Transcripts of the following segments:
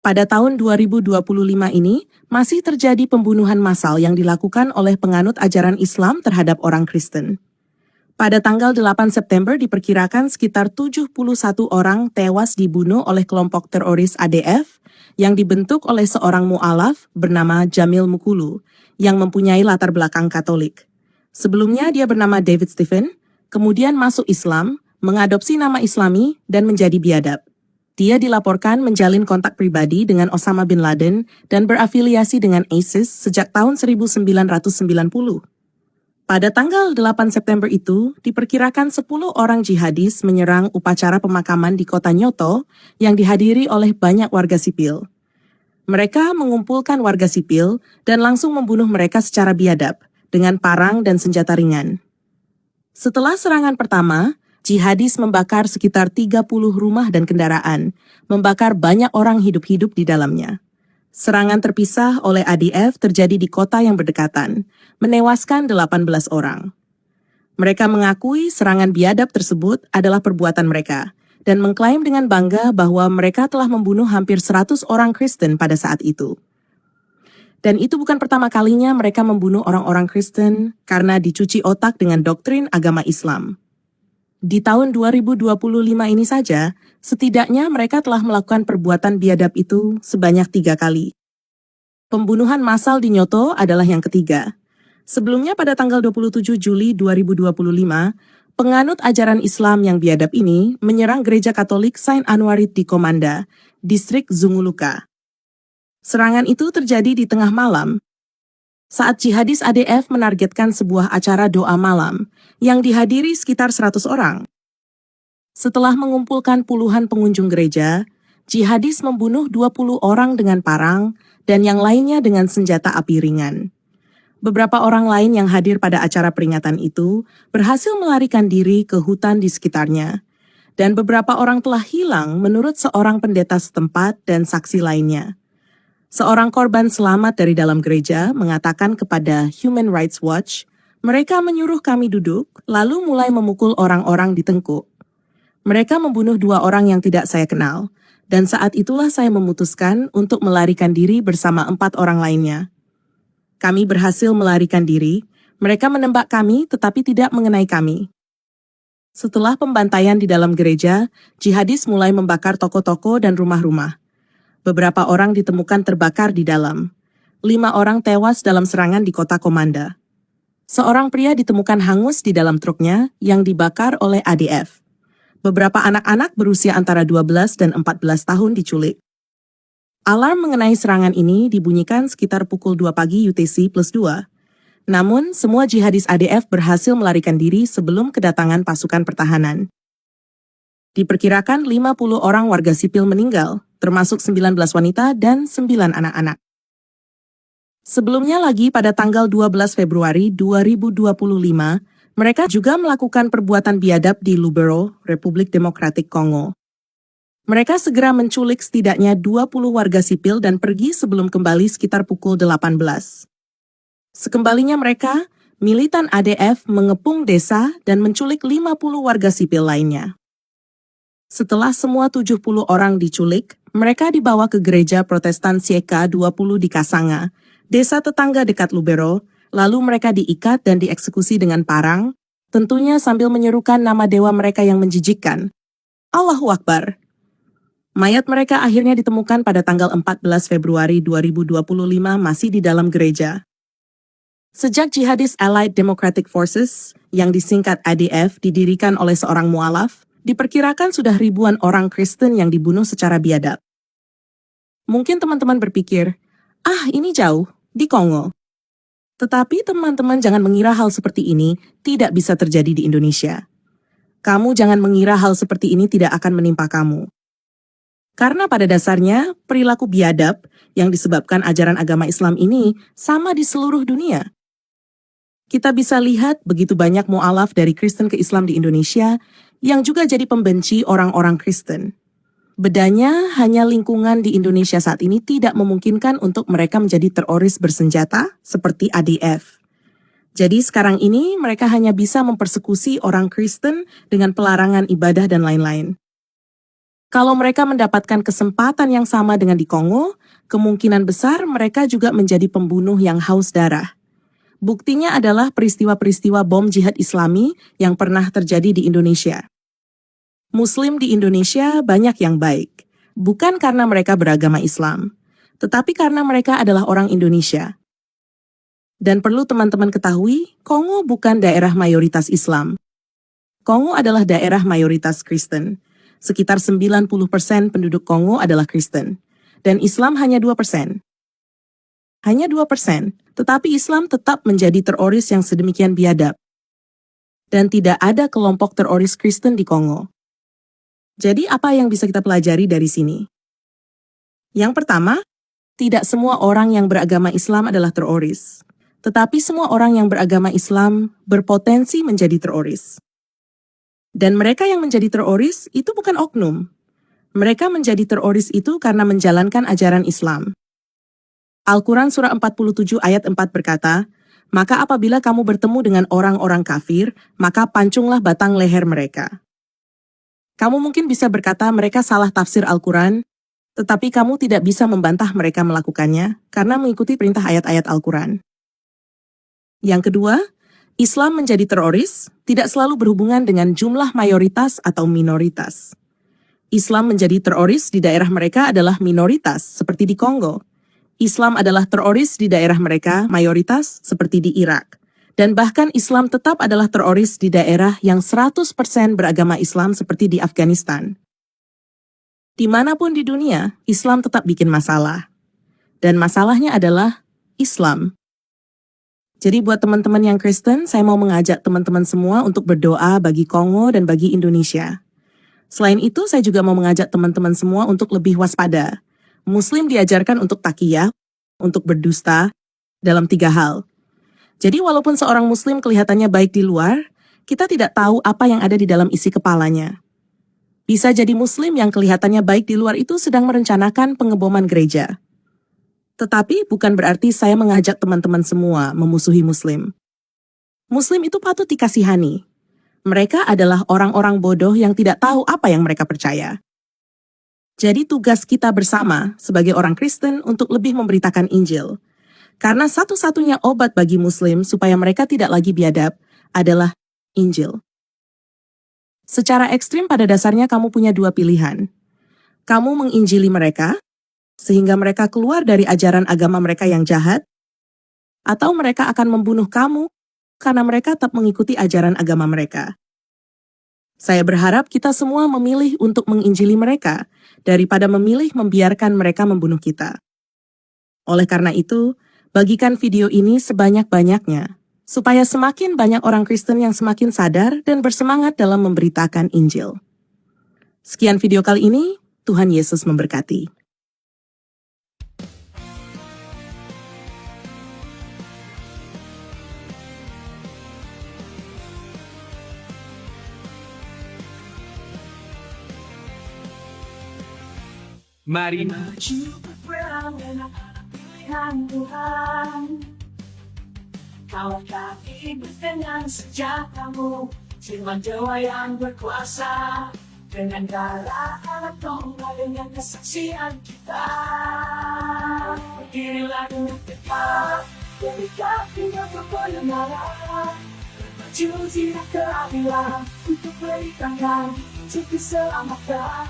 Pada tahun 2025 ini, masih terjadi pembunuhan massal yang dilakukan oleh penganut ajaran Islam terhadap orang Kristen. Pada tanggal 8 September diperkirakan sekitar 71 orang tewas dibunuh oleh kelompok teroris ADF yang dibentuk oleh seorang mu'alaf bernama Jamil Mukulu yang mempunyai latar belakang Katolik. Sebelumnya dia bernama David Stephen, kemudian masuk Islam, mengadopsi nama Islami, dan menjadi biadab. Dia dilaporkan menjalin kontak pribadi dengan Osama bin Laden dan berafiliasi dengan ISIS sejak tahun 1990. Pada tanggal 8 September itu, diperkirakan 10 orang jihadis menyerang upacara pemakaman di kota Nyoto yang dihadiri oleh banyak warga sipil. Mereka mengumpulkan warga sipil dan langsung membunuh mereka secara biadab dengan parang dan senjata ringan. Setelah serangan pertama, jihadis membakar sekitar 30 rumah dan kendaraan, membakar banyak orang hidup-hidup di dalamnya. Serangan terpisah oleh ADF terjadi di kota yang berdekatan, menewaskan 18 orang. Mereka mengakui serangan biadab tersebut adalah perbuatan mereka, dan mengklaim dengan bangga bahwa mereka telah membunuh hampir 100 orang Kristen pada saat itu. Dan itu bukan pertama kalinya mereka membunuh orang-orang Kristen karena dicuci otak dengan doktrin agama Islam. Di tahun 2025 ini saja, setidaknya mereka telah melakukan perbuatan biadab itu sebanyak 3 kali. Pembunuhan massal di Nyoto adalah yang ketiga. Sebelumnya pada tanggal 27 Juli 2025, penganut ajaran Islam yang biadab ini menyerang gereja Katolik Saint Anwarit di Komanda, distrik Zunguluka. Serangan itu terjadi di tengah malam, saat jihadis ADF menargetkan sebuah acara doa malam yang dihadiri sekitar 100 orang. Setelah mengumpulkan puluhan pengunjung gereja, jihadis membunuh 20 orang dengan parang dan yang lainnya dengan senjata api ringan. Beberapa orang lain yang hadir pada acara peringatan itu berhasil melarikan diri ke hutan di sekitarnya, dan beberapa orang telah hilang menurut seorang pendeta setempat dan saksi lainnya. Seorang korban selamat dari dalam gereja mengatakan kepada Human Rights Watch, mereka menyuruh kami duduk, lalu mulai memukul orang-orang di tengkuk. Mereka membunuh 2 orang yang tidak saya kenal, dan saat itulah saya memutuskan untuk melarikan diri bersama 4 orang lainnya. Kami berhasil melarikan diri, mereka menembak kami tetapi tidak mengenai kami. Setelah pembantaian di dalam gereja, jihadis mulai membakar toko-toko dan rumah-rumah. Beberapa orang ditemukan terbakar di dalam. 5 orang tewas dalam serangan di kota Komanda. Seorang pria ditemukan hangus di dalam truknya yang dibakar oleh ADF. Beberapa anak-anak berusia antara 12 dan 14 tahun diculik. Alarm mengenai serangan ini dibunyikan sekitar pukul 2 pagi UTC+2. Namun, semua jihadis ADF berhasil melarikan diri sebelum kedatangan pasukan pertahanan. Diperkirakan 50 orang warga sipil meninggal, termasuk 19 wanita dan 9 anak-anak. Sebelumnya lagi pada tanggal 12 Februari 2025, mereka juga melakukan perbuatan biadab di Lubero, Republik Demokratik Kongo. Mereka segera menculik setidaknya 20 warga sipil dan pergi sebelum kembali sekitar pukul 18. Sekembalinya mereka, militan ADF mengepung desa dan menculik 50 warga sipil lainnya. Setelah semua 70 orang diculik, mereka dibawa ke gereja Protestan Sieka 20 di Kasanga, desa tetangga dekat Lubero, lalu mereka diikat dan dieksekusi dengan parang, tentunya sambil menyerukan nama dewa mereka yang menjijikkan. Allahu Akbar. Mayat mereka akhirnya ditemukan pada tanggal 14 Februari 2025 masih di dalam gereja. Sejak jihadis Allied Democratic Forces, yang disingkat ADF, didirikan oleh seorang mu'alaf, diperkirakan sudah ribuan orang Kristen yang dibunuh secara biadab. Mungkin teman-teman berpikir, ini jauh, di Kongo. Tetapi teman-teman jangan mengira hal seperti ini tidak bisa terjadi di Indonesia. Kamu jangan mengira hal seperti ini tidak akan menimpa kamu. Karena pada dasarnya, perilaku biadab yang disebabkan ajaran agama Islam ini sama di seluruh dunia. Kita bisa lihat begitu banyak mu'alaf dari Kristen ke Islam di Indonesia yang juga jadi pembenci orang-orang Kristen. Bedanya hanya lingkungan di Indonesia saat ini tidak memungkinkan untuk mereka menjadi teroris bersenjata seperti ADF. Jadi sekarang ini mereka hanya bisa mempersekusi orang Kristen dengan pelarangan ibadah dan lain-lain. Kalau mereka mendapatkan kesempatan yang sama dengan di Kongo, kemungkinan besar mereka juga menjadi pembunuh yang haus darah. Buktinya adalah peristiwa-peristiwa bom jihad Islami yang pernah terjadi di Indonesia. Muslim di Indonesia banyak yang baik, bukan karena mereka beragama Islam, tetapi karena mereka adalah orang Indonesia. Dan perlu teman-teman ketahui, Kongo bukan daerah mayoritas Islam. Kongo adalah daerah mayoritas Kristen. Sekitar 90% penduduk Kongo adalah Kristen, dan Islam hanya 2%. Hanya 2%, tetapi Islam tetap menjadi teroris yang sedemikian biadab. Dan tidak ada kelompok teroris Kristen di Kongo. Jadi apa yang bisa kita pelajari dari sini? Yang pertama, tidak semua orang yang beragama Islam adalah teroris. Tetapi semua orang yang beragama Islam berpotensi menjadi teroris. Dan mereka yang menjadi teroris itu bukan oknum. Mereka menjadi teroris itu karena menjalankan ajaran Islam. Al-Quran surah 47 ayat 4 berkata, "Maka apabila kamu bertemu dengan orang-orang kafir, maka pancunglah batang leher mereka." Kamu mungkin bisa berkata mereka salah tafsir Al-Quran, tetapi kamu tidak bisa membantah mereka melakukannya karena mengikuti perintah ayat-ayat Al-Quran. Yang kedua, Islam menjadi teroris tidak selalu berhubungan dengan jumlah mayoritas atau minoritas. Islam menjadi teroris di daerah mereka adalah minoritas, seperti di Kongo. Islam adalah teroris di daerah mereka mayoritas, seperti di Irak. Dan bahkan Islam tetap adalah teroris di daerah yang 100% beragama Islam seperti di Afghanistan. Dimanapun di dunia, Islam tetap bikin masalah. Dan masalahnya adalah Islam. Jadi buat teman-teman yang Kristen, saya mau mengajak teman-teman semua untuk berdoa bagi Kongo dan bagi Indonesia. Selain itu, saya juga mau mengajak teman-teman semua untuk lebih waspada. Muslim diajarkan untuk taqiyah, untuk berdusta, dalam 3 hal. Jadi walaupun seorang Muslim kelihatannya baik di luar, kita tidak tahu apa yang ada di dalam isi kepalanya. Bisa jadi Muslim yang kelihatannya baik di luar itu sedang merencanakan pengeboman gereja. Tetapi bukan berarti saya mengajak teman-teman semua memusuhi Muslim. Muslim itu patut dikasihani. Mereka adalah orang-orang bodoh yang tidak tahu apa yang mereka percaya. Jadi tugas kita bersama sebagai orang Kristen untuk lebih memberitakan Injil. Karena satu-satunya obat bagi Muslim supaya mereka tidak lagi biadab adalah Injil. Secara ekstrim pada dasarnya kamu punya 2 pilihan. Kamu menginjili mereka, sehingga mereka keluar dari ajaran agama mereka yang jahat, atau mereka akan membunuh kamu karena mereka tetap mengikuti ajaran agama mereka. Saya berharap kita semua memilih untuk menginjili mereka daripada memilih membiarkan mereka membunuh kita. Oleh karena itu, bagikan video ini sebanyak-banyaknya, supaya semakin banyak orang Kristen yang semakin sadar dan bersemangat dalam memberitakan Injil. Sekian video kali ini, Tuhan Yesus memberkati. Mari maju berperang dengan pilihan Tuhan. Kalahkan iblis dengan senjatamu, firman Dewa yang berkuasa. Dengan darah anak domba, dengan kesaksian kita. Berdirilah dengan tegak, berikan dengan kebenaran. Bermaju tidak keadilan, untuk beritakan untuk keselamatan.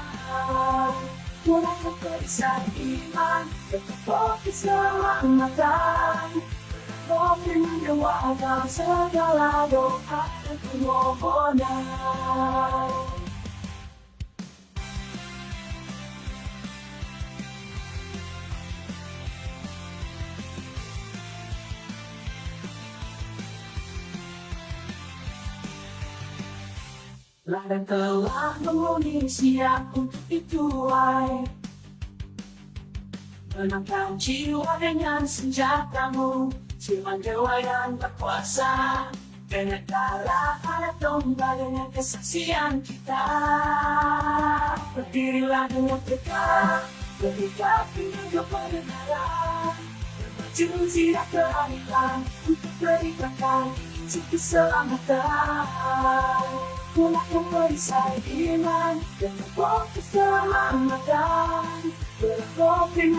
Mulai memberikan iman, tetap keselamatan. Firman Dewa akan segala doa dan permohonan. Ladang telah mengundi siap untuk dituai. Menangkan jiwa dengan senjatamu, firman Dewa yang berkuasa. Dengan darah anak domba, dengan kesaksian kita. Berdirilah dengan tegak, berikan dengan kebenaran. Bermaju tidak keadilan, untuk beritakan untuk keselamatan. Mulakan perisai iman dan fokus keselamatan. Berkopi